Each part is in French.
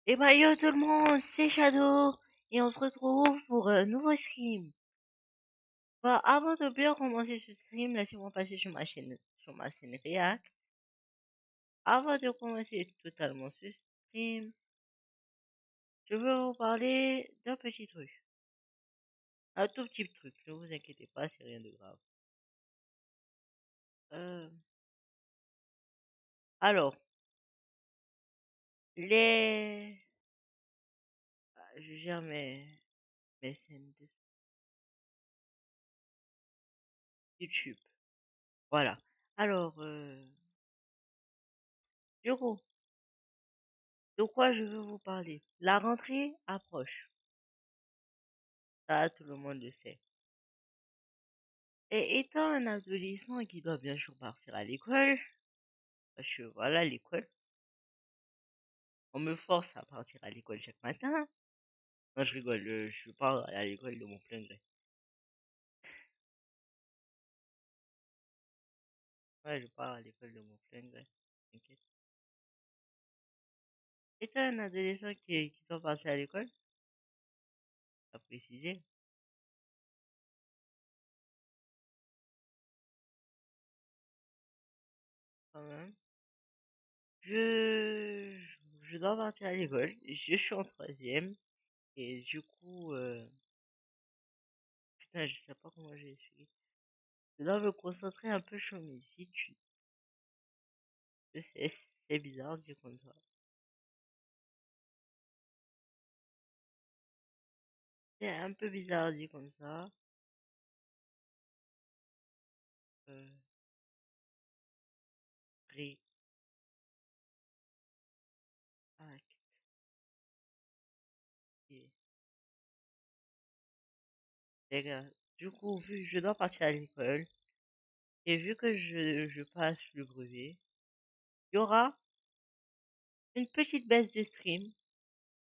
Et bah yo tout le monde, c'est Shadow et on se retrouve pour un nouveau stream. Bah avant de bien commencer ce stream, laissez-moi passer sur ma chaîne React. Avant de commencer totalement ce stream, je veux vous parler d'un petit truc. Un tout petit truc, ne vous inquiétez pas, c'est rien de grave. Euh, alors, les... Je gère mes scènes de YouTube. Voilà. Alors, du coup, de quoi je veux vous parler? La rentrée approche. Ça, tout le monde le sait. Et étant un adolescent qui doit bien sûr partir à l'école, parce que voilà, l'école, on me force à partir à l'école chaque matin. Non, je rigole, je pars à l'école de mon plein gré. Ouais, je pars à l'école de mon plein gré. T'inquiète. Étant un adolescent qui doit partir à l'école, à préciser, quand même, je, je dois partir à l'école. Je suis en troisième. Et du coup, putain, je sais pas comment j'ai expliqué. Je dois me concentrer un peu sur mes études. C'est c'est bizarre dit comme ça. C'est un peu bizarre dit comme ça. Euh, réactiver. Les gars, du coup, vu que je dois partir à l'école, et vu que je passe le brevet, il y aura une petite baisse de stream.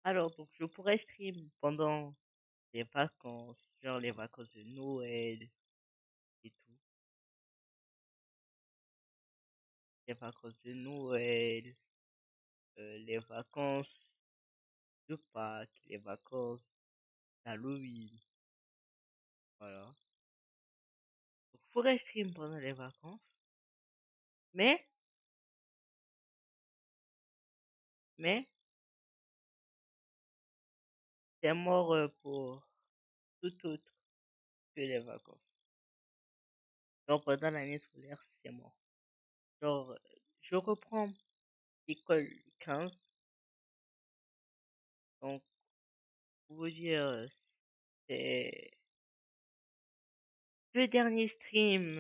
Alors, donc, je pourrais stream pendant les vacances, genre les vacances de Noël et tout. Les vacances de Noël, les vacances de Pâques, les vacances d'Halloween, voilà. Donc, je pourrais stream pendant les vacances, mais, mais, c'est mort pour tout autre que les vacances. Donc, pendant l'année scolaire, c'est mort. Genre, je reprends l'école 15, donc, pour vous dire, c'est le dernier stream,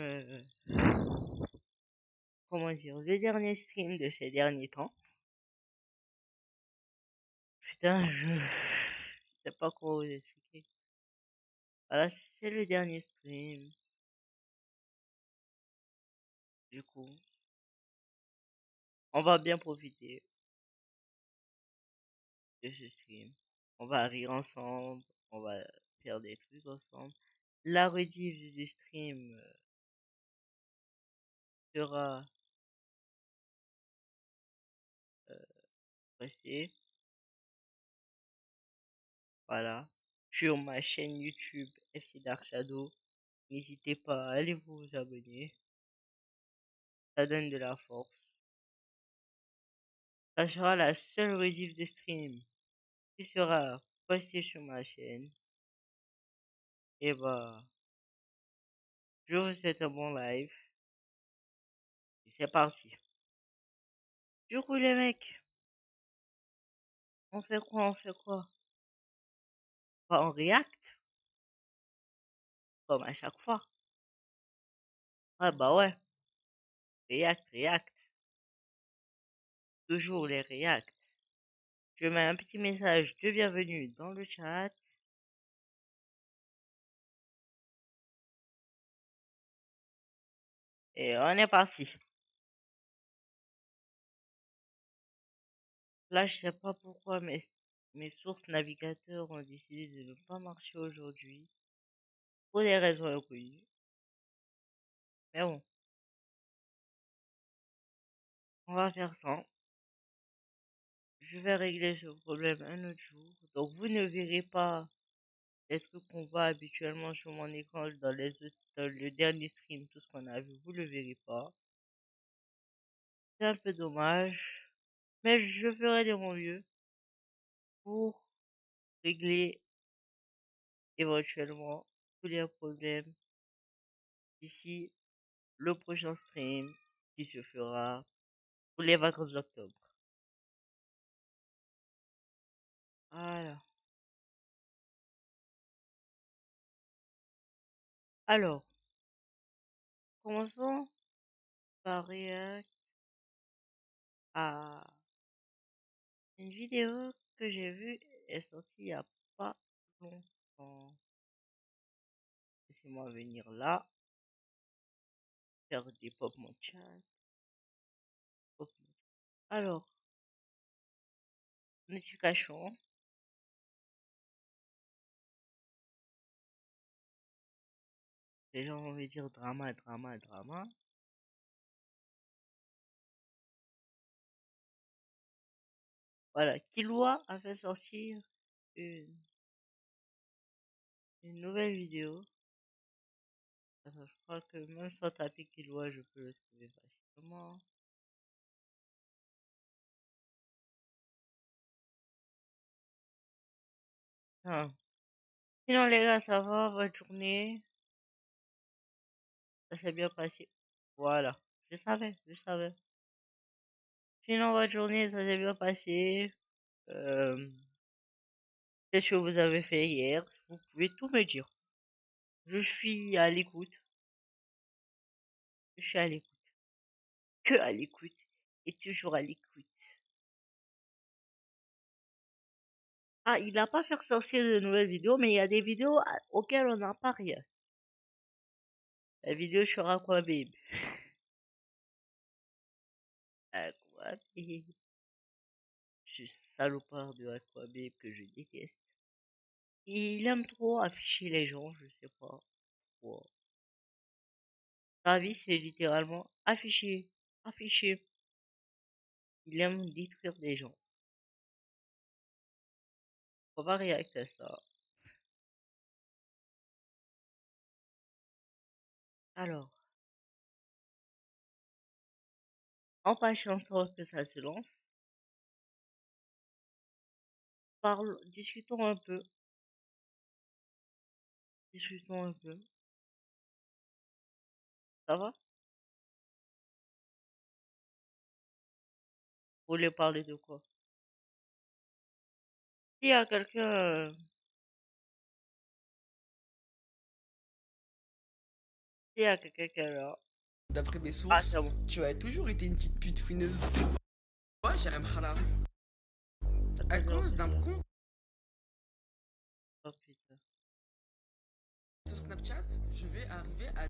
comment dire, le dernier stream de ces derniers temps. Putain, je sais pas comment vous expliquer. Voilà, c'est le dernier stream, du coup. On va bien profiter de ce stream. On va rire ensemble, on va faire des trucs ensemble. La rediff du stream sera postée, voilà, sur ma chaîne YouTube FC Dark Shadow. N'hésitez pas à aller vous abonner, ça donne de la force. Ça sera la seule rediff de stream qui sera postée sur ma chaîne. Et bah, je vous souhaite un bon live. Et c'est parti. Du coup, les mecs, on fait quoi? On fait quoi? Bah, on react, comme à chaque fois. Ah bah ouais, react. Toujours les react. Je mets un petit message de bienvenue dans le chat. Et on est parti. Là, je sais pas pourquoi mes sources navigateurs ont décidé de ne pas marcher aujourd'hui. Pour des raisons inconnues. Mais bon, on va faire ça. je vais régler ce problème un autre jour. Donc vous ne verrez pas les trucs qu'on voit habituellement sur mon écran dans le dernier stream, tout ce qu'on a vu, vous le verrez pas. C'est un peu dommage, mais je ferai de mon mieux pour régler éventuellement tous les problèmes d'ici le prochain stream qui se fera pour les vacances d'octobre. Voilà. Alors, commençons par réagir à une vidéo que j'ai vue est sortie il y a pas longtemps. Laissez-moi venir là, faire des pop mon chat. Pop. Alors, notification. Les gens vont me dire drama, drama, drama. Voilà, Killua a fait sortir une, une nouvelle vidéo. Attends, je crois que même sans taper Killua, je peux le trouver facilement. Ah. Sinon les gars, ça va, votre journée? Ça s'est bien passé. Voilà, je savais. Sinon votre journée, ça s'est bien passé. Euh, Qu'est-ce que vous avez fait hier? Vous pouvez tout me dire. Je suis à l'écoute. Je suis à l'écoute. Que à l'écoute. Et toujours à l'écoute. Ah, il n'a pas fait sortir de nouvelles vidéos, mais il y a des vidéos auxquelles on n'a pas rien. La vidéo sur Aquababe. Aquababe. Ce salopard de Aquababe que je déteste. Il aime trop afficher les gens, je sais pas pourquoi. Sa vie, c'est littéralement afficher, afficher. Il aime détruire des gens. Faut pas réagir à ça. Alors, en patientant que ça se lance, discutons un peu. Discutons un peu. Ça va? Vous voulez parler de quoi? S'il y a quelqu'un, s'il y a quelqu'un qui est là. D'après mes Ah, sources, c'est bon. tu as toujours été une petite pute fouineuse. Ouais, Jarem Khala. T'as À toujours cause dit d'un ça. compte Oh putain. sur Snapchat, je vais arriver à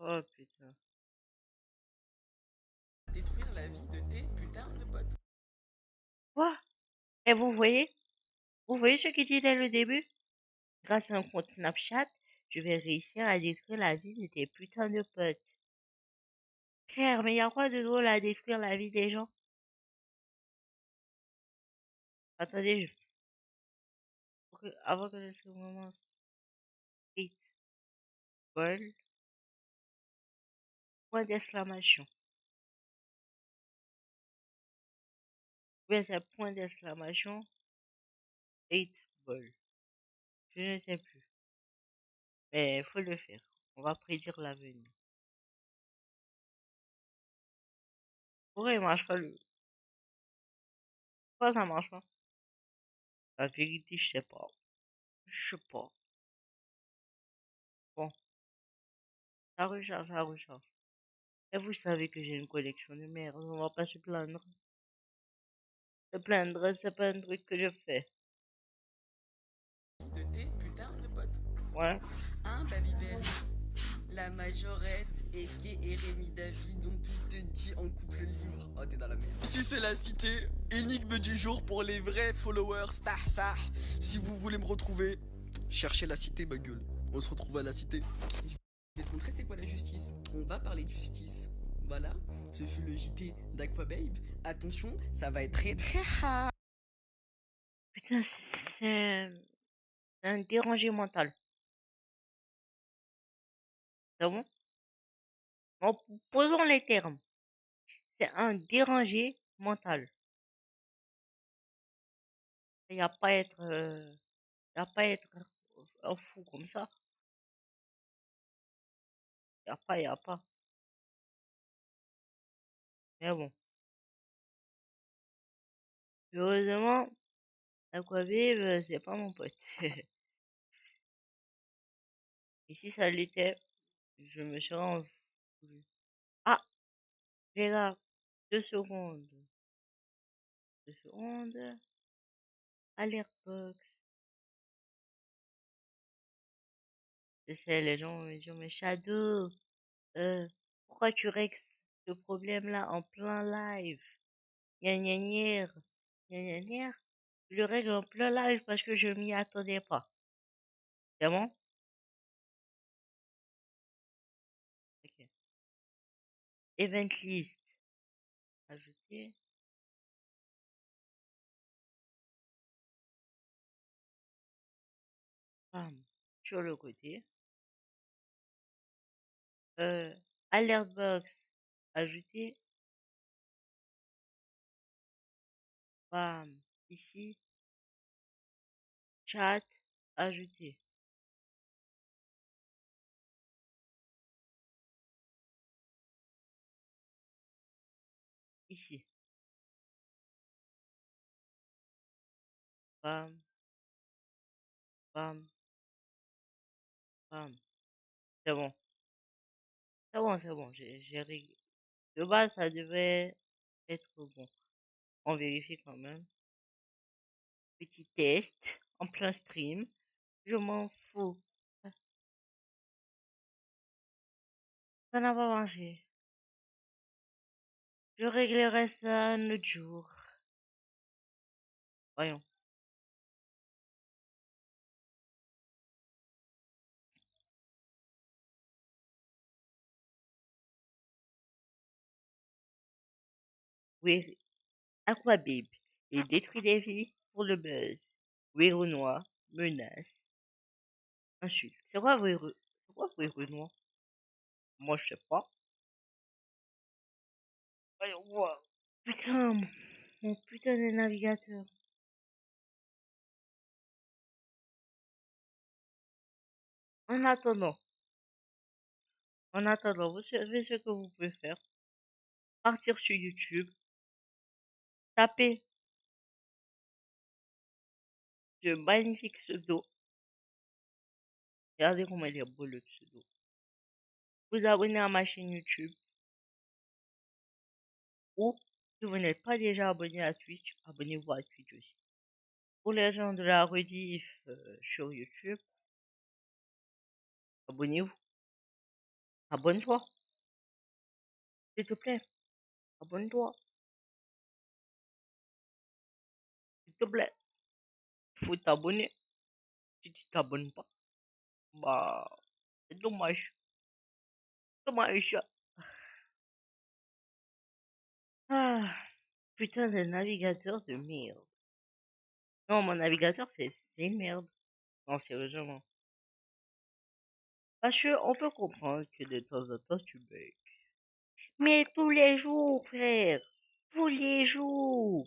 Oh putain. détruire la vie de tes putains de potes. Quoi? Et vous voyez ce qu'il dit dès le début? Grâce à un compte Snapchat, je vais réussir à détruire la vie de tes putains de potes. Frère, mais y a quoi de drôle à détruire la vie des gens? Attendez, avant que je ce moment, hate, ball, point d'exclamation. Ouais, c'est point d'exclamation, hate, ball. Je ne sais plus. Mais faut le faire. On va prédire l'avenir. Pourquoi il marche pas le... Pourquoi ça marche pas? La vérité, je sais pas. Je sais pas. Bon, ça recharge, ça recharge. Et vous savez que j'ai une collection de merde. On va pas se plaindre. Se plaindre, c'est pas un truc que je fais. De tes putains de potes. Ouais. Hein, Babybel? La majorette et Rémi David dont tout te dit en couple libre. Oh, t'es dans la merde. Si c'est la cité, énigme du jour pour les vrais followers. Ça. Si vous voulez me retrouver, cherchez la cité, ma gueule. On se retrouve à la cité. Je vais te montrer c'est quoi la justice. On va parler de justice. Voilà, ce fut le JT d'Aquababe. Attention, ça va être très très hard. Putain, c'est un dérangé mental. C'est bon? Posons les termes. C'est un dérangé mental. Il n'y a pas à être, y a pas à être un fou comme ça. Y a pas. Mais bon. Heureusement, Aquavive, c'est pas mon pote. Et si ça l'était, je me serais en voulu. Ah, les gars, 2 secondes. 2 secondes. Alert box. Je sais, les gens vont me dire, mais Shadow, euh, pourquoi tu règles ce problème-là en plein live? Gna gna gna. Gna gna gna. Je le règle en plein live parce que je m'y attendais pas. C'est bon? Ok. Event list. Ajouter. Bam. Sur le côté. Euh, alert box. Ajouter. Bam. Ici. Chat. Ajouter. Ici. Bam. Bam. Bam. C'est bon. C'est bon, c'est bon. J'ai réglé. De base, ça devait être bon. On vérifie quand même. Petit test. En plein stream. Je m'en fous. Ça n'a pas marché. Je réglerai ça un autre jour. Voyons. Oui, Aquababe. Il détruit des vies pour le buzz. Oui, Renoir. Menace. Insulte. C'est quoi oui, Renoir? Moi, je sais pas. Voyons voir. Putain, mon putain de navigateur. En attendant, vous savez ce que vous pouvez faire. Partir sur YouTube. Taper ce magnifique pseudo. Regardez comment il est beau le pseudo. Vous abonner à ma chaîne YouTube. Ou, si vous n'êtes pas déjà abonné à Twitch, abonnez-vous à Twitch aussi. Pour les gens de la rediff sur YouTube, abonnez-vous. Abonne-toi, s'il te plaît. Abonne-toi, s'il te plaît. Faut t'abonner. Si tu t'abonnes pas, bah, c'est dommage. Dommage. Ah, putain de navigateur de merde. Non, mon navigateur, c'est une merde. Non, sérieusement. Parce que on peut comprendre que de temps en temps, tu bugs. Mais tous les jours, frère. Tous les jours.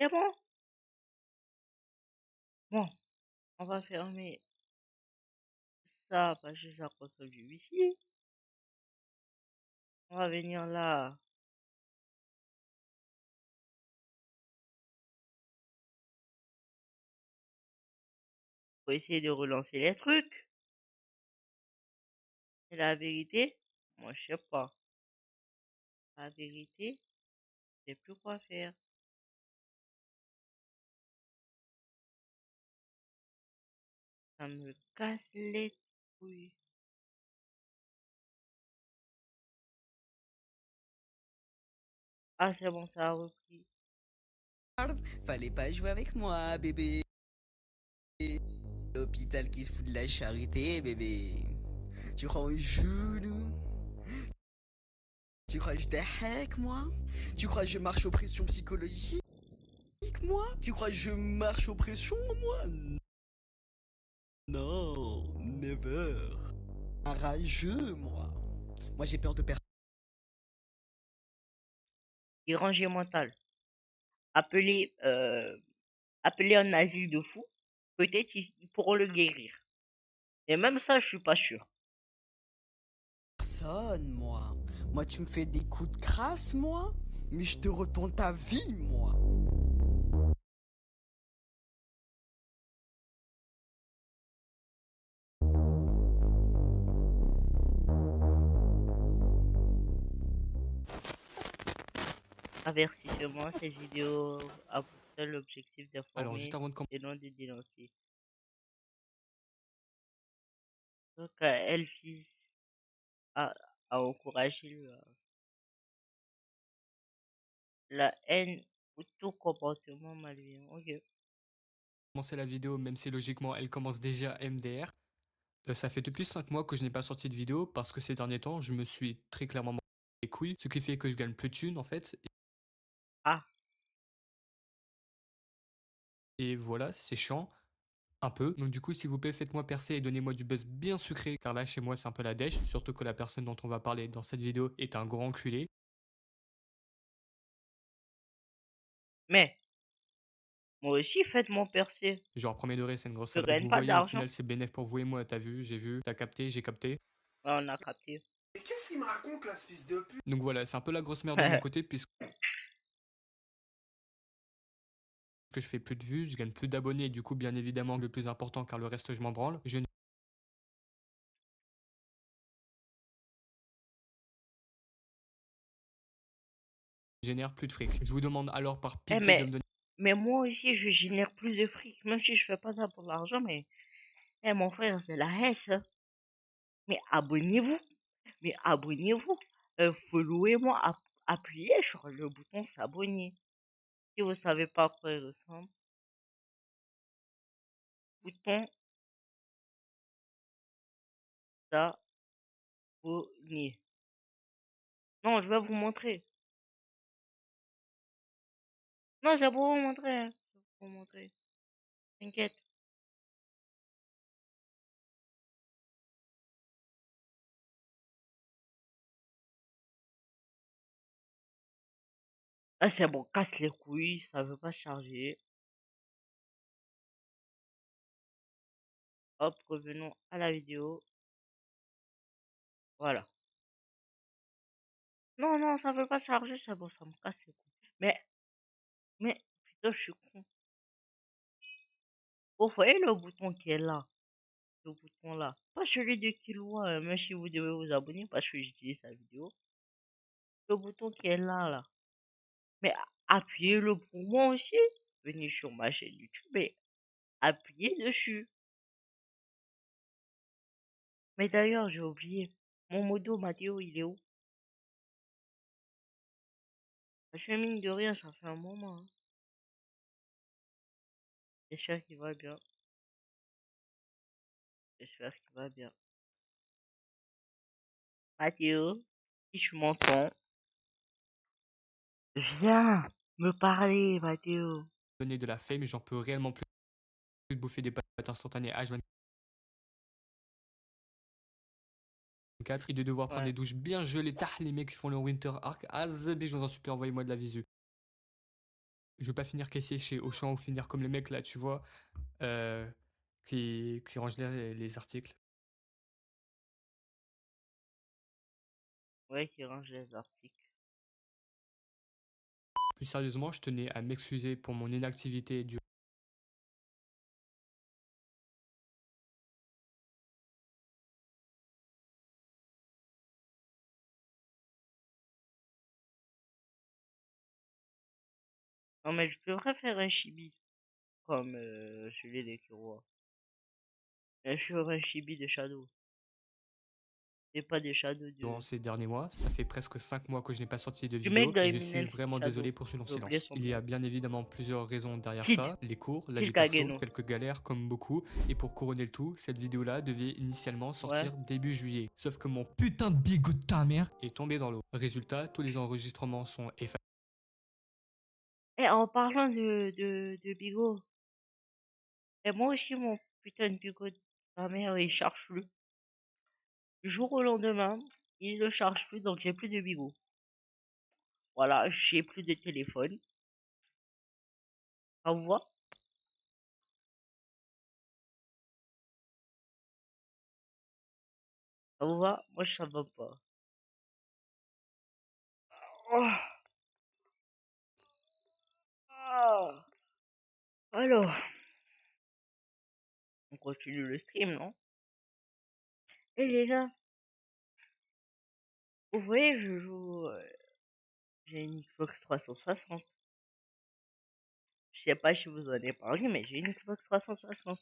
C'est bon? Bon, on va fermer ça parce que ça consomme du wifi. On va venir là. Pour essayer de relancer les trucs. Et la vérité, moi je sais pas. La vérité, je sais plus quoi faire. Ça me casse les couilles. Ah c'est bon, ça a repris. Fallait pas jouer avec moi, bébé. L'hôpital qui se fout de la charité, bébé. Tu rends genou. Tu crois que je hack, moi? Tu crois que je marche aux pressions psychologiques, moi? Tu crois que je marche aux pressions, moi? Non, never. Un rageux, moi. Moi, j'ai peur de personne. Dérangé mental. Appelez, appelez un asile de fous. Peut-être ils pourront le guérir. Et même ça, je suis pas sûr. Personne, moi. Moi, tu me fais des coups de crasse, moi? Mais je te retourne ta vie, moi. Avertissement, cette vidéo a pour seul objectif Alors, juste d'informer avant de commencer, et non de dénoncer. Donc, elle vise à, à encourager la haine ou tout comportement malveillant. Ok. la vidéo, même si logiquement elle commence déjà MDR, ça fait depuis 5 mois que je n'ai pas sorti de vidéo parce que ces derniers temps, je me suis très clairement mangé les couilles, ce qui fait que je gagne plus de thunes en fait. Ah, Et voilà, c'est chiant, un peu. Donc du coup, s'il vous plaît, faites-moi percer et donnez-moi du buzz bien sucré, car là, chez moi, c'est un peu la dèche, surtout que la personne dont on va parler dans cette vidéo est un grand enculé. mais moi aussi, faites-moi percer. Genre, premier degré, c'est une grosse Je salope. Donc gagne vous pas voyez, au d'argent. final, c'est bénéf pour vous et moi, t'as vu, j'ai vu, t'as capté, j'ai capté. Ouais, on a capté. Mais qu'est-ce qu'il me raconte là, ce fils de pute? Donc voilà, c'est un peu la grosse merde de mon côté, puisque je fais plus de vues, je gagne plus d'abonnés, et du coup, bien évidemment, le plus important, car le reste, je m'en branle. Je ne génère plus de fric. Je vous demande alors par Eh, pitié de me donner mais moi aussi, je génère plus de fric, même si je fais pas ça pour l'argent, mais, eh, mon frère, c'est la haine, hein. Mais abonnez-vous, mais abonnez-vous, followez-moi, appuyez sur le bouton s'abonner. Si vous savez pas à quoi il ressemble, bouton s'abonner. Non, je vais vous montrer. Non, c'est pour vous montrer, hein. C'est pour vous montrer. T'inquiète. Ah, c'est bon, casse les couilles, ça veut pas charger. Hop, revenons à la vidéo. Voilà. Non, non, ça veut pas charger, c'est bon, ça me casse les couilles. Mais, putain, je suis con. Vous voyez le bouton qui est là? Le bouton là. Pas celui de Killua, même si vous devez vous abonner parce que j'utilise sa vidéo. Le bouton qui est là, là. Mais appuyez-le pour moi aussi. Venez sur ma chaîne YouTube et appuyez dessus. Mais d'ailleurs, j'ai oublié. Mon modo Mathéo, il est où? Parce que mine de rien, ça fait un moment, hein. J'espère qu'il va bien. J'espère qu'il va bien. Mathéo, si tu m'entends, viens me parler, Mathéo. de la fame, j'en peux réellement plus de bouffer des pâtes instantanées H24 et de devoir prendre Ouais. des douches bien gelées. Tah, les mecs qui font le Winter Arc, azb, je vous en supplie, envoyez-moi de la visu. Je veux pas finir caissier chez Auchan ou finir comme les mecs là, tu vois, euh, qui rangent les articles. Ouais, qui range les articles. Plus sérieusement, je tenais à m'excuser pour mon inactivité du Non, mais je devrais faire un chibi. Comme celui des Kuro. Je ferai un chibi de Shadow. C'est pas des shadows durant de... ces derniers mois. Ça fait presque 5 mois que je n'ai pas sorti de Du mec vidéo dans et je suis Eminel vraiment Shadow. désolé pour ce long J'ai oublié silence. son Il y nom. a bien évidemment plusieurs raisons derrière Tid. ça, les cours, la Tid vie perso, Kageno. quelques galères comme beaucoup, et pour couronner le tout, cette vidéo-là devait initialement Ouais. sortir début juillet. Sauf que mon putain de bigot de ta mère est tombé dans l'eau. Résultat, tous les enregistrements sont effacés. Et en parlant de Bigot, et moi aussi mon putain de Bigot de sa mère il charge plus. Du jour au lendemain, il ne charge plus donc j'ai plus de Bigot. Voilà, j'ai plus de téléphone. Ça vous va? Ça vous va? Moi ça va pas. Oh. Ah. Alors, on continue le stream, non? Et les gars, vous voyez, je joue. J'ai une Xbox 360. Je sais pas si vous en avez parlé, mais j'ai une Xbox 360.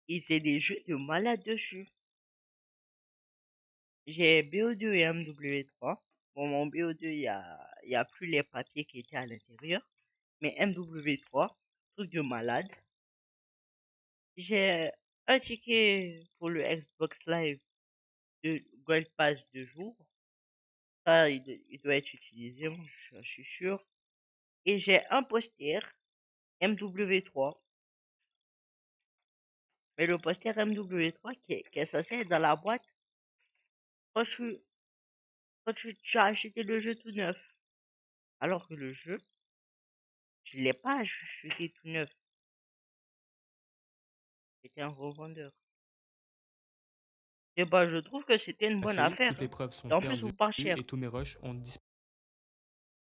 Et c'est des jeux de malade dessus. J'ai BO2 et MW3. Bon, mon BO2, y a plus les papiers qui étaient à l'intérieur. Mais MW3, truc de malade. J'ai un ticket pour le Xbox Live de Gold Pass de jour. Ça, il doit être utilisé, moi, je suis sûr. Et j'ai un poster MW3. Mais le poster MW3 qui est censé être dans la boîte quand tu as acheté le jeu tout neuf. Alors que le jeu, je l'ai pas acheté tout neuf. C'était un revendeur. Et bah, je trouve que c'était une bonne affaire. Toutes les Hein. preuves sont Et en plus, perdues pour pas cher. et tous mes rushs ont disparu.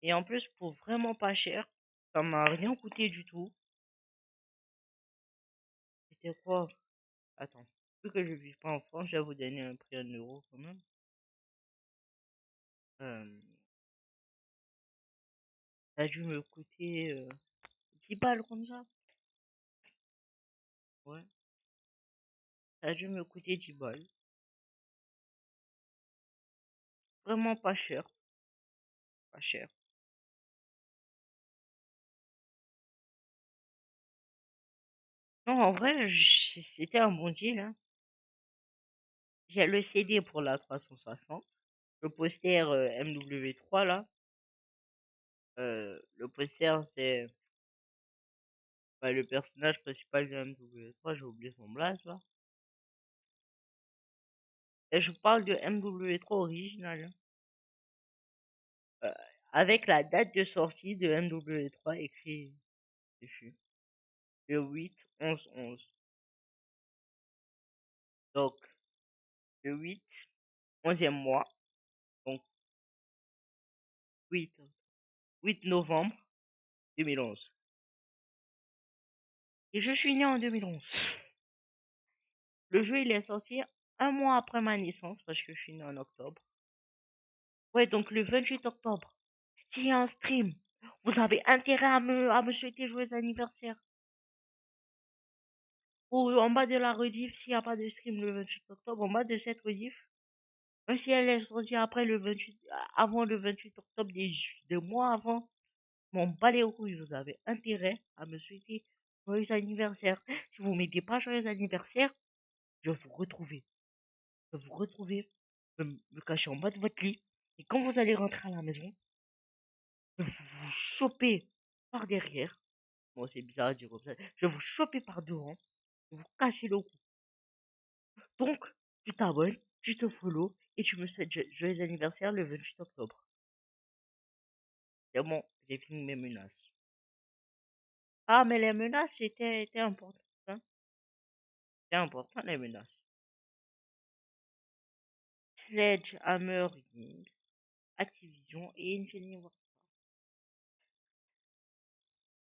Et en plus, pour vraiment pas cher, ça m'a rien coûté du tout. C'était quoi? Attends. Vu que je vis pas en France, je vais vous donner un prix en euros quand même. Ça a dû me coûter 10 balles comme ça. Ouais. Ça a dû me coûter 10 balles. Vraiment pas cher. Pas cher. Non, en vrai, c'était un bon deal. Hein. J'ai le CD pour la 360. Le poster MW3 là. Le poster c'est le personnage principal de MW3. J'ai oublié son blast là. Et je parle de MW3 original. Hein. Avec la date de sortie de MW3 écrit dessus. Le 8/11/11. Donc, le 8, 11e mois. Donc, 8 novembre 2011. Et je suis né en 2011. Le jeu, il est sorti un mois après ma naissance, parce que je suis né en octobre. Ouais, donc le 28 octobre. S'il y a un stream, vous avez intérêt à me souhaiter joyeux anniversaire. Ou en bas de la rediff, s'il n'y a pas de stream le 28 octobre, en bas de cette rediff, même si elle est sortie après le 28, avant le 28 octobre, des mois avant, m'en bats les couilles, vous avez intérêt à me souhaiter joyeux anniversaire. Si vous mettez pas joyeux anniversaire, je vais vous retrouver. Je vais vous retrouver, me cacher en bas de votre lit. Et quand vous allez rentrer à la maison, je vais vous choper par derrière. Bon, c'est bizarre à dire comme ça. Je vais vous choper par devant, vous casser le cou. Donc, tu t'abonnes, tu te follow et tu me souhaites joyeux anniversaire le 28 octobre. C'est bon, j'ai fini mes menaces. Ah, mais les menaces, c'était important. Hein? C'était important, les menaces. Sledgehammer Games, Activision et Infinity Ward.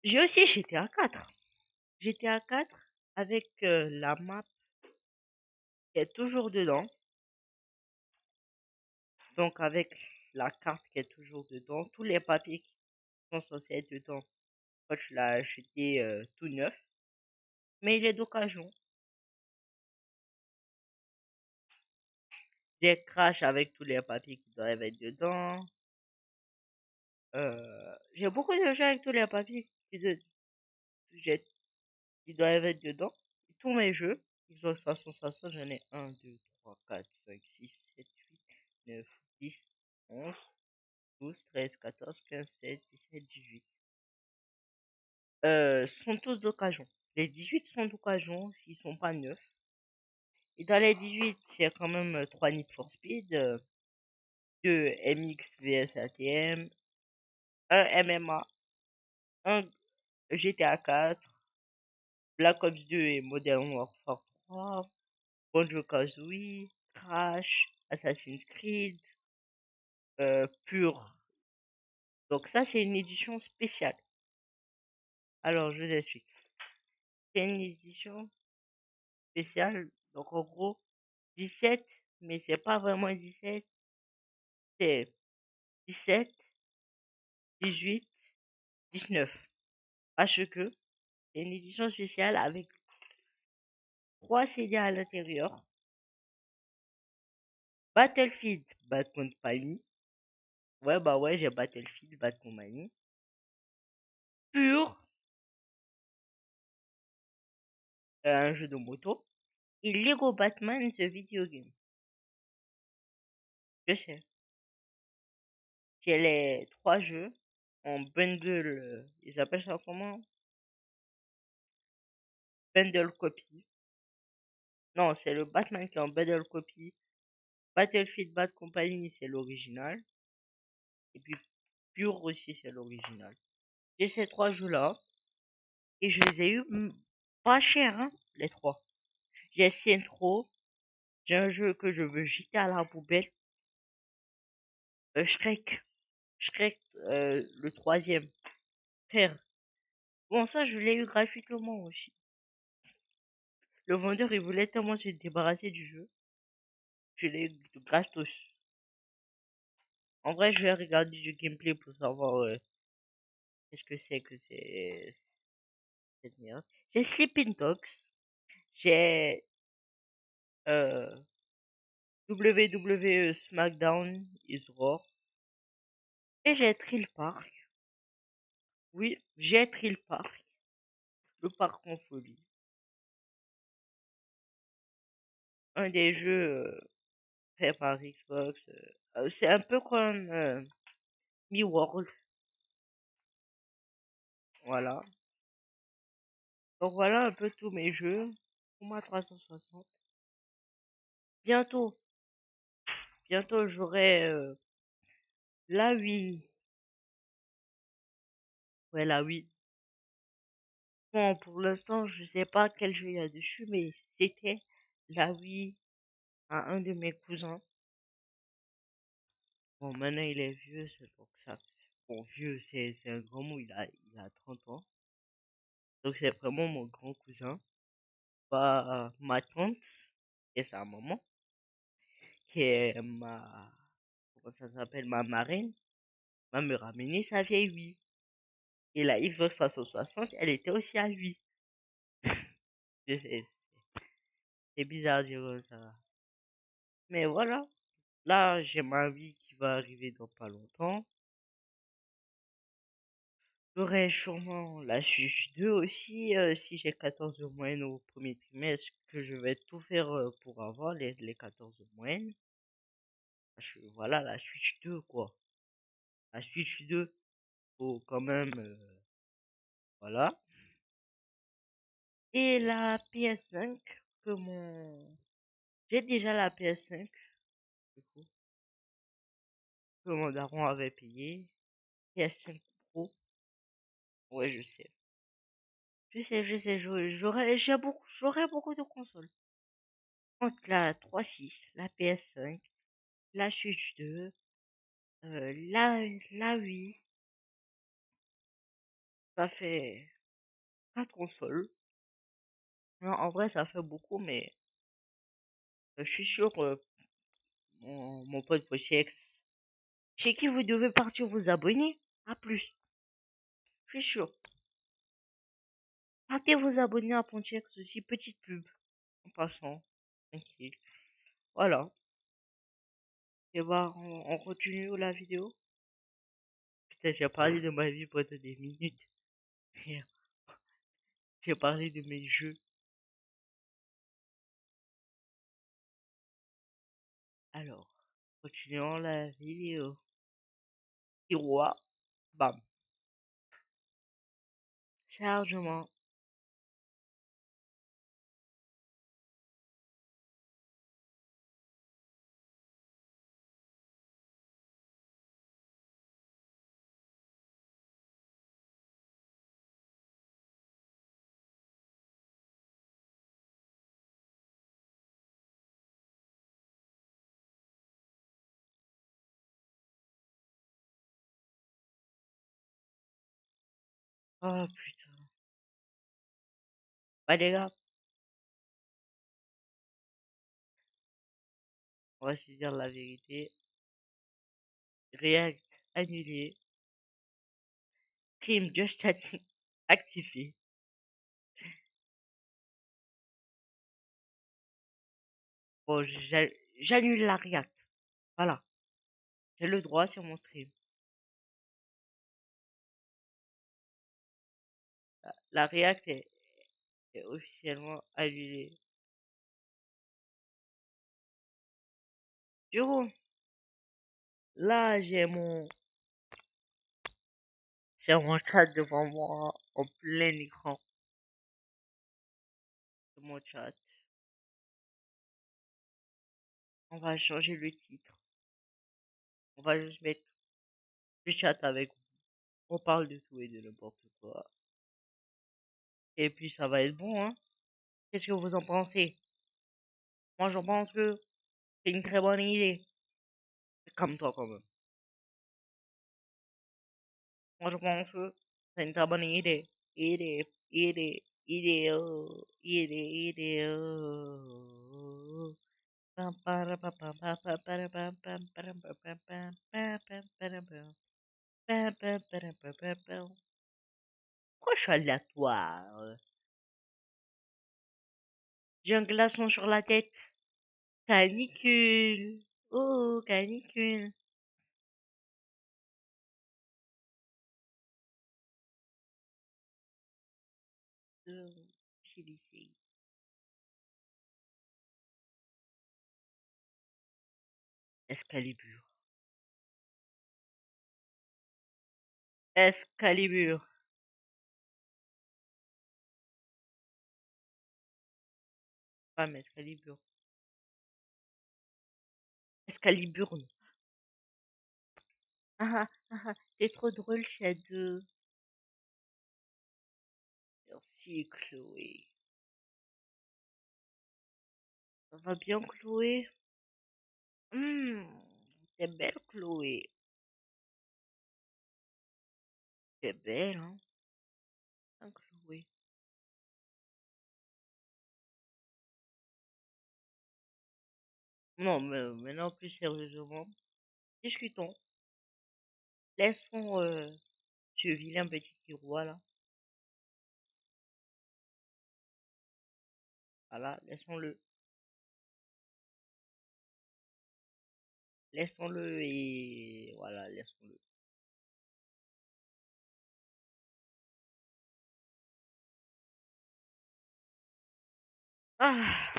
J'ai aussi GTA 4. GTA 4 avec la map qui est toujours dedans. Donc avec la carte qui est toujours dedans. Tous les papiers qui sont censés être dedans. Quand je l'ai acheté tout neuf. Mais il est d'occasion. J'ai crash avec tous les papiers qui doivent être dedans. J'ai beaucoup de jeux avec tous les papiers j'ai- qui doivent être dedans. Tous mes jeux, Xbox 360, j'en ai 1, 2, 3, 4, 5, 6, 7, 8, 9, 10, 11, 12, 13, 14, 15, 16, 17, 18. Sont tous d'occasion. Les 18 sont d'occasion, ils sont pas neufs. Et dans les 18, il y a quand même 3 Need for Speed, 2 MX vs ATM, un MMA, un GTA 4, Black Ops 2 et Modern Warfare 3, Banjo-Kazooie, Crash, Assassin's Creed, Pure. Donc ça, c'est une édition spéciale. Alors, je vous explique. C'est une édition spéciale. Donc, en gros, 17, mais c'est pas vraiment 17. C'est 17, 18, 19. Parce que c'est une édition spéciale avec 3 CD à l'intérieur. Battlefield Bad Company. Ouais, bah ouais, j'ai Battlefield Bad Company. Pure, un jeu de moto. Et Lego Batman The Video Game. Je sais. J'ai les 3 jeux en bundle. Ils appellent ça comment? Bundle copy. Non, c'est le Batman qui est en bundle copy. Battlefield Bad Company, c'est l'original. Et puis Pure aussi, c'est l'original. J'ai ces 3 jeux-là. Et je les ai eu pas cher, hein, les 3. J'ai Centro. J'ai un jeu que je veux jeter à la poubelle. Shrek. Shrek, le 3e. Frère. Bon, ça, je l'ai eu gratuitement aussi. Le vendeur, il voulait tellement se débarrasser du jeu. Je l'ai eu gratos. En vrai, je vais regarder du gameplay pour savoir qu'est-ce que c'est que cette merde. J'ai Sleeping Dogs. J'ai WWE SmackDown is Raw. Et j'ai Thrill Park. Oui, j'ai Thrill Park. Le parc en folie. Un des jeux faits par Xbox. C'est un peu comme Mi-World. Voilà. Donc voilà un peu tous mes jeux. Pour ma 360. Bientôt. Bientôt j'aurai la Wii. Ouais, la Wii. Bon, pour l'instant, je sais pas quel jeu il y a dessus, mais c'était la Wii à un de mes cousins. Bon, maintenant il est vieux, c'est donc ça. Bon, vieux, c'est un grand mot, il a 30 ans. Donc c'est vraiment mon grand cousin. Pas ma tante et sa maman, qui est comment ça s'appelle, ma marraine, va me ramener sa vieille Wii. Et la Xbox 360, elle était aussi à lui. C'est c'est bizarre de dire ça. Mais voilà, là j'ai ma Wii qui va arriver dans pas longtemps. J'aurai sûrement la Switch 2 aussi, si j'ai 14 de moyenne au premier trimestre, que je vais tout faire pour avoir les 14 de moyenne. Voilà, la Switch 2 quoi. La Switch 2, faut quand même, voilà. Et la PS5, que mon... J'ai déjà la PS5, du coup, que mon daron avait payé. PS5 Pro, ouais, je sais. J'aurais beaucoup de consoles. Entre la 3.6, la PS5, la Switch 2, la Wii, ça fait 4 consoles. Non, en vrai, ça fait beaucoup, mais je suis sûr, mon pote Pochex, chez qui vous devez partir vous abonner, à plus. Je suis sûr. Partez vous abonner à Pontiac aussi, petite pub, en passant. Tranquille. Voilà. Et bah, on continue la vidéo. Putain, j'ai parlé de ma vie pendant des minutes. J'ai parlé de mes jeux. Alors, continuons la vidéo. Roi, bam. Chargement. Oh putain. Bah les gars, on va se dire la vérité. React annulé. Stream just chatting activé. Bon, j'annule la React. Voilà. J'ai le droit sur mon stream. La React est officiellement annulée. Du coup, là, j'ai mon chat devant moi en plein écran. C'est mon chat. On va changer le titre. On va juste mettre le chat avec vous. On parle de tout et de n'importe quoi. Et puis ça va être bon, hein. Qu'est-ce que vous en pensez? Moi, j'en pense que c'est une très bonne idée. Comme toi, quand même. Moi, je pense que c'est une très bonne idée. Idée. Pam, para, pam, pam, pam, pam, para, pam, pam, param, pam, pam, pam, pam, pam, param, pam. Pam, pam, param, pam, pam, pam. Pourquoi je suis aléatoire? J'ai un glaçon sur la tête. Canicule. Oh, canicule. Chez lycée. Excalibur. Excalibur. Pas mais Excalibur. Excaliburne. Ah ah ah, c'est trop drôle, Shadow. Merci, Chloé. Ça va bien, Chloé? T'es belle, Chloé. T'es belle, hein? Hein, Chloé. Non, mais maintenant, plus sérieusement, discutons. Laissons ce vilain petit roi là. Voilà, laissons-le. Laissons-le et voilà, laissons-le. Ah,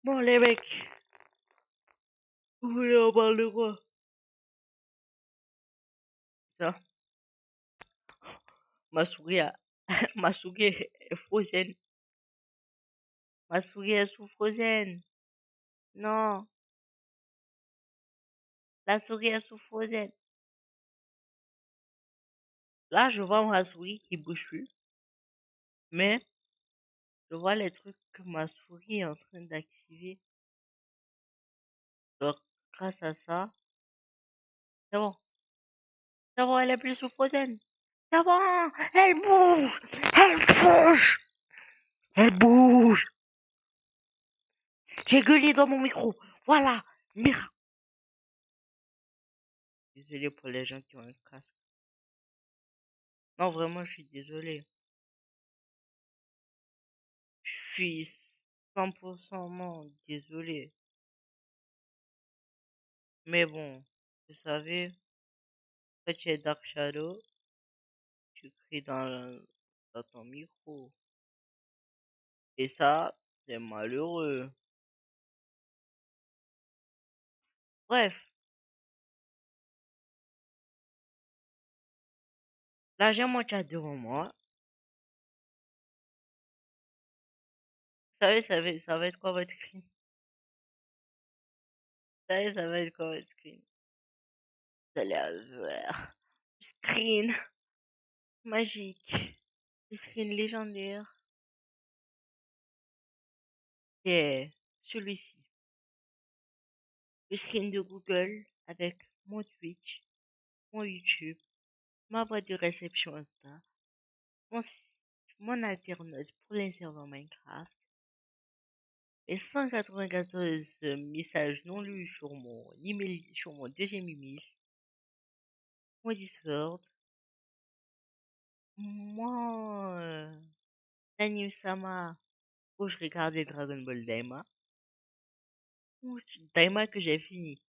bon, les mecs, vous voulez en parler de quoi? Ça, ma souris, ma souris est frozen. Ma souris est sous frozen. Non, la souris est sous frozen. Là, je vois ma souris qui bouge plus, mais je vois les trucs que ma souris est en train d'activer. Donc, grâce à ça, c'est bon. C'est bon, elle est plus sous frozen. C'est bon, elle bouge, elle bouge, elle bouge. J'ai gueulé dans mon micro. Voilà, merde. Désolé pour les gens qui ont un casque. Non, vraiment, je suis désolé. Je suis 100% non, désolé. Mais bon, vous savez, quand tu es Dark Shadow, tu cries dans ton micro. Et ça, c'est malheureux. Bref, là j'ai mon chat devant moi. Vous savez, ça va être quoi votre screen? Vous savez, ça va être quoi votre screen? Vous allez avoir screen magique, le screen légendaire. C'est celui-ci. Le screen de Google avec mon Twitch, mon YouTube, ma boîte de réception Insta, mon, mon alternative pour les serveurs Minecraft, et 194 messages non lus sur mon email, sur mon deuxième email, mon Discord, mon Daniel Sama où je regardais Dragon Ball Daima, Daima que j'ai fini.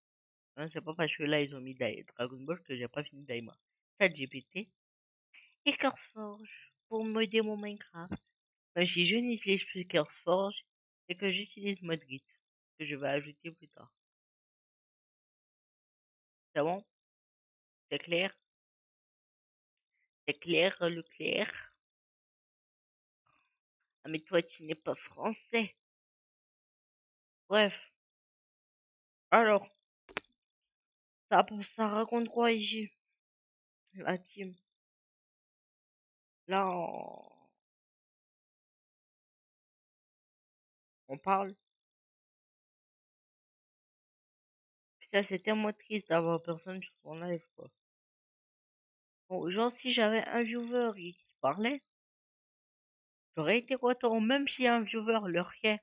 Hein, c'est pas parce que là ils ont mis Dragon Ball que j'ai pas fini Daima. ChatGPT et CurseForge pour modder mon Minecraft. Même si je n'utilise plus CurseForge et que j'utilise Modgit que je vais ajouter plus tard. C'est bon? C'est clair? C'est clair, le clair? Ah mais toi tu n'es pas français. Bref, alors, ça raconte quoi ici? La team. Là, on parle. Putain, c'est tellement triste d'avoir personne sur son live, quoi. Bon, genre, si j'avais un viewer qui parlait, j'aurais été content, même si un viewer le riait,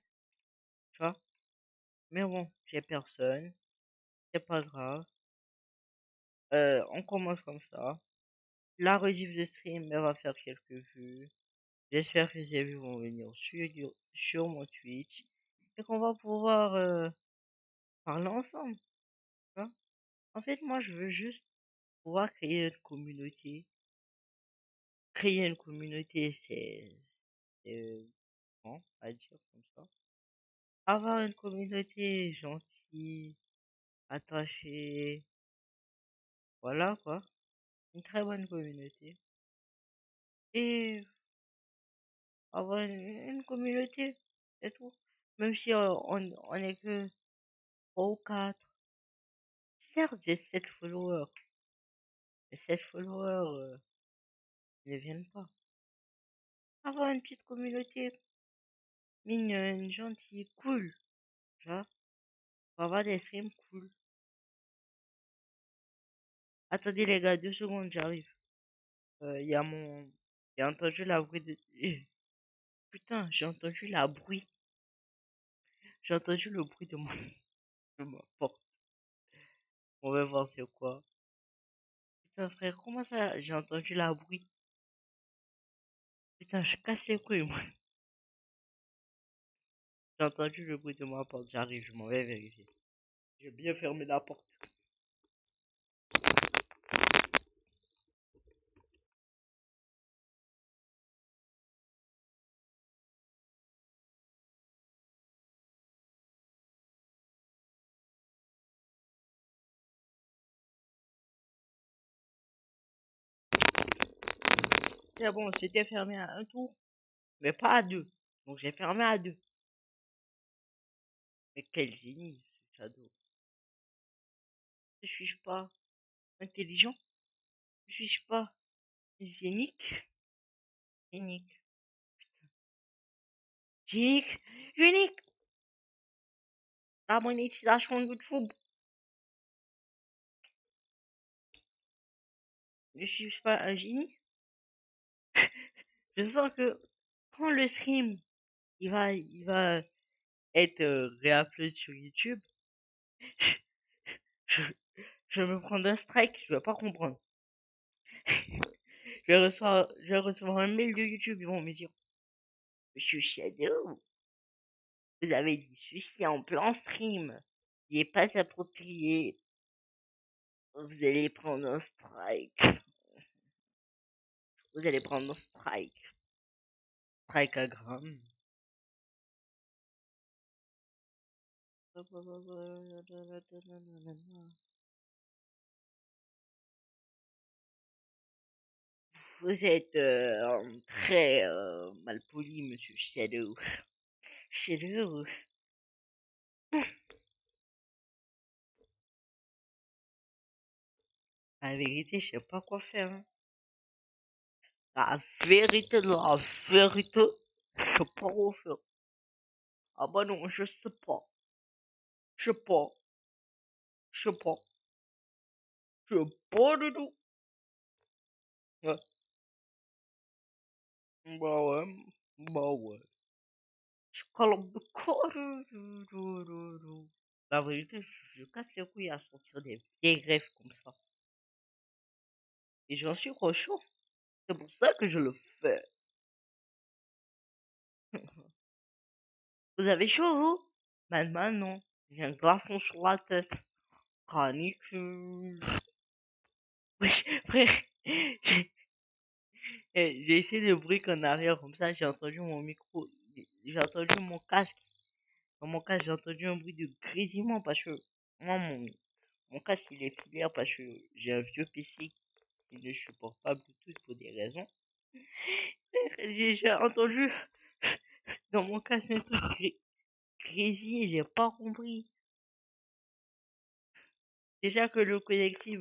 tu vois. Mais bon, j'ai personne, c'est pas grave. On commence comme ça. La rediff de stream, elle va faire quelques vues. J'espère que ces vues vont venir sur mon Twitch et qu'on va pouvoir parler ensemble, tu vois. En fait, moi, je veux juste pouvoir créer une communauté. Créer une communauté, c'est bon à dire comme ça. Avoir une communauté gentille, attachée, voilà quoi. Une très bonne communauté. Et avoir une communauté, c'est tout. Même si on est que 3 ou 4. Certes, j'ai 7 followers. Mais 7 followers ne viennent pas. Avoir une petite communauté mignonne, gentille, cool. Tu vois, pour avoir des streams cool. Attendez les gars, 2 secondes, j'arrive. Il y a mon... J'ai entendu la bruit de... Putain, j'ai entendu la bruit. J'ai entendu le bruit de de ma porte. On va voir c'est quoi. Putain frère, comment ça j'ai entendu la bruit? Putain, je casse les couilles moi. J'ai entendu le bruit de ma porte, j'arrive, je m'en vais vérifier. J'ai bien fermé la porte. C'est bon, c'était fermé à un tour, mais pas à deux. Donc j'ai fermé à deux. Mais quel génie, ce Shadow. Ne suis-je pas intelligent? Ne suis-je pas génique? Génique. Génique. Génique. La monétisation YouTube. Ne suis-je pas un génie? Je sens que quand le stream il va être réupload sur YouTube, je, je vais me prendre un strike, je vais pas comprendre. Je vais recevoir un mail de YouTube, ils vont me dire, Monsieur Shadow, Vous avez dit ceci en plein stream. Il n'est pas approprié. Vous allez prendre un strike. Vous allez prendre un strike. Strike à gramme. Vous êtes très malpoli, monsieur Shadow. Shadow. La vérité, je sais pas quoi faire. Hein. La vérité de la vérité, je sais pas quoi faire. Ah bah non, je sais pas. Je sais pas. Je sais pas. Je sais pas du tout. Ouais. Bah ouais. Bah ouais. Je colombe de corps. La vérité, je casse les couilles à sortir des vieilles greffes comme ça. Et j'en suis chaud. C'est pour ça que je le fais. Vous avez chaud, vous? Maintenant, non. J'ai un glaçon sur la tête. Canicule. Wesh, frère. J'ai essayé de briques en arrière, comme ça j'ai entendu mon micro. J'ai entendu mon casque. Dans mon casque, j'ai entendu un bruit de grésillement parce que moi, mon casque il est filaire parce que j'ai un vieux PC qui ne supporte pas Bluetooth pour des raisons. J'ai entendu dans mon casque un truc grésiller, j'ai pas compris. Déjà que le connectif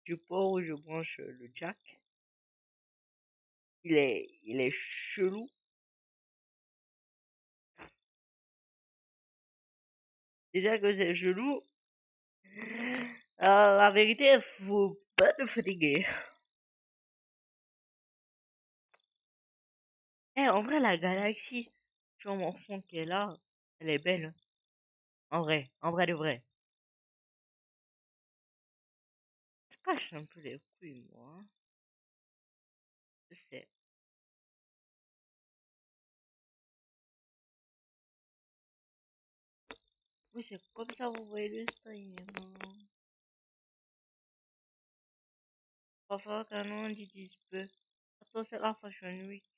du port où je branche le jack, il est chelou. Déjà que c'est chelou, la vérité, faut pas te fatiguer. Eh, en vrai, la galaxie, tu vois mon fond qui est là, elle est belle. Hein. En vrai de vrai. Je cache un peu les couilles, moi. Hein. Je sais. Oui, c'est comme ça, vous voyez le stream. Hein. Parfois, quand on dit dispe, attends, c'est la Fashion Week.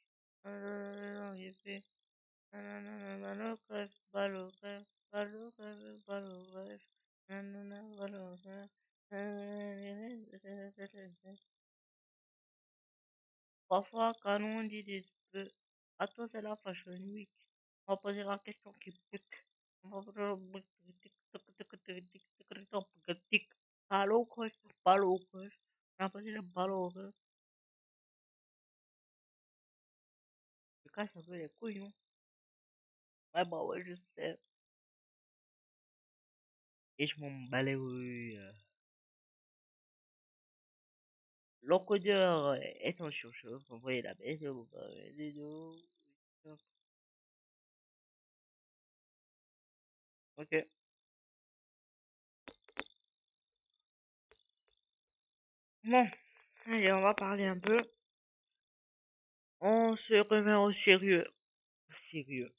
J'ai fait. Ballot, bref, ballot, bref, ballot, bref, ballot, bref. Ballot, bref. Parfois, quand on dit des peu, attends, c'est la Fashion Week. On va poser la question qui pique. On va poser le tic. Ballot, bref, ballot, bref. On va poser le ballot, bref. Je casse un peu les couilles, non? Ouais, bah ouais, je sais. Et je m'en bats les couilles. L'encodeur est en surchauffe. Envoyez la baisse de vos Ok. Bon, allez, on va parler un peu. On se remet au sérieux. Au sérieux.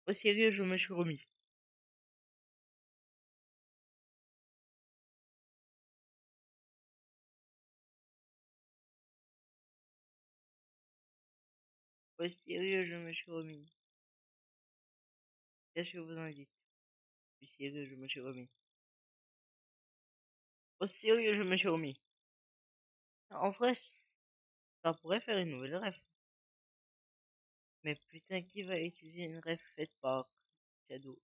Au sérieux, je me suis remis. Au sérieux, je me suis remis. Qu'est-ce que vous en dites? Au sérieux, je me suis remis. Au sérieux, je me suis remis. En vrai, ça pourrait faire une nouvelle ref. Mais putain, qui va utiliser une ref faite par Shadow?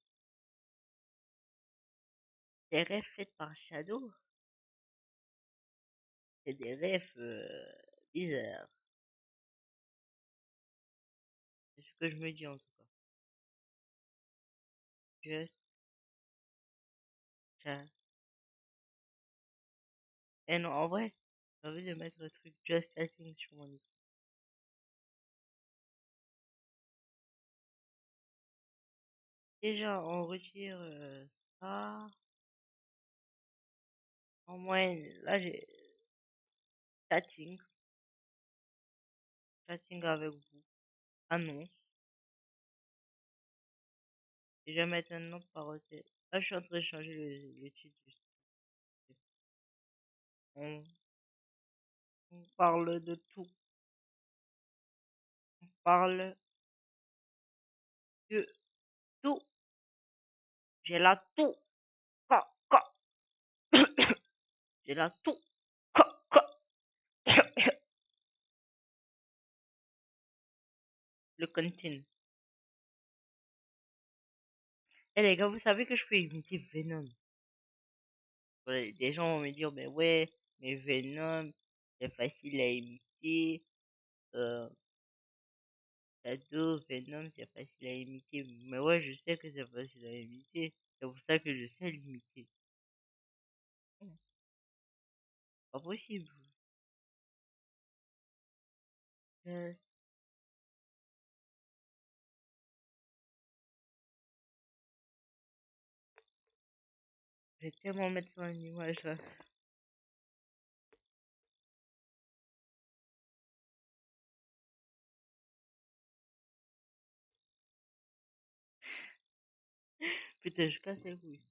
Des refs faites par Shadow? C'est des refs bizarres. C'est ce que je me dis en tout cas. Just chat. Eh non, en vrai, j'ai envie de mettre le truc just chatting sur mon écran. Déjà, on retire ça. En moyenne, là j'ai chatting. Chatting avec vous. Annonce. Et je vais mettre un nom par recette. Là, je suis en train de changer le titre. On, on parle de tout. On parle de tout. J'ai la tout. Ca, ca. J'ai la tout. Ca, ca. Le contine. Eh les gars, vous savez que je peux imiter Venom. Ouais, des gens vont me dire, mais ouais, mais Venom, c'est facile à imiter. Euh, Shadow, Venom, c'est facile à imiter. Mais ouais, je sais que c'est facile à imiter. C'est pour ça que je sais l'imiter. Pas possible. Euh, je vais tellement mettre son image là. Putain, je casse les couilles.